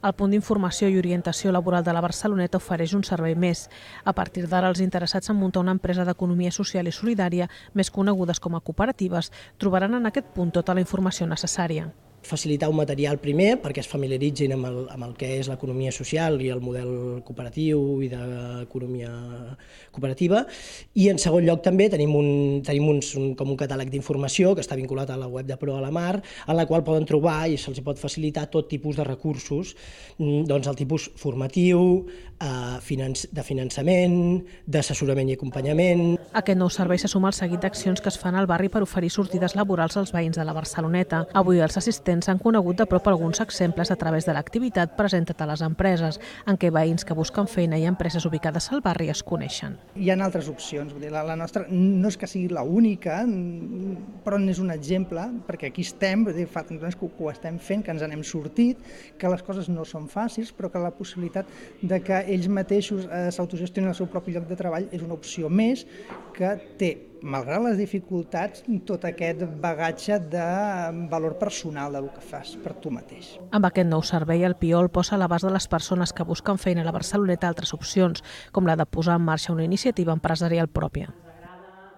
El punt d'informació i orientació laboral de la Barceloneta ofereix un servei més. A partir d'ara, els interessats en muntar una empresa d'economia social i solidària, més conegudes com a cooperatives, trobaran en aquest punt tota la informació necessària. Facilitar un material primer perquè es familiaritzin amb el que és l'economia social i el model cooperatiu i d'economia cooperativa, i en segon lloc també tenim com un catàleg d'informació que està vinculat a la web de Pro a la Mar, en la qual poden trobar i se'ls pot facilitar tot tipus de recursos, doncs el tipus formatiu, de finançament, d'assessorament i acompanyament. Aquest nou servei se suma al seguit d'accions que es fan al barri per oferir sortides laborals als veïns de la Barceloneta. Avui els assistents han conegut de prop alguns exemples a través de l'activitat Presenta't a les empreses, en què veïns que busquen feina i empreses ubicades al barri es coneixen. Hi ha altres opcions, la nostra no és que sigui l'única, però n'és un exemple, perquè aquí estem, fa tant temps que ho estem fent, que ens n'hem sortit, que les coses no són fàcils, però que la possibilitat de que ells mateixos s'autogestionen el seu propi lloc de treball és una opció més que té, malgrat les dificultats, tot aquest bagatge de valor personal del que fas per tu mateix. Amb aquest nou servei, el PIOL posa a l'abast de les persones que busquen feina a la Barceloneta altres opcions, com la de posar en marxa una iniciativa empresarial pròpia.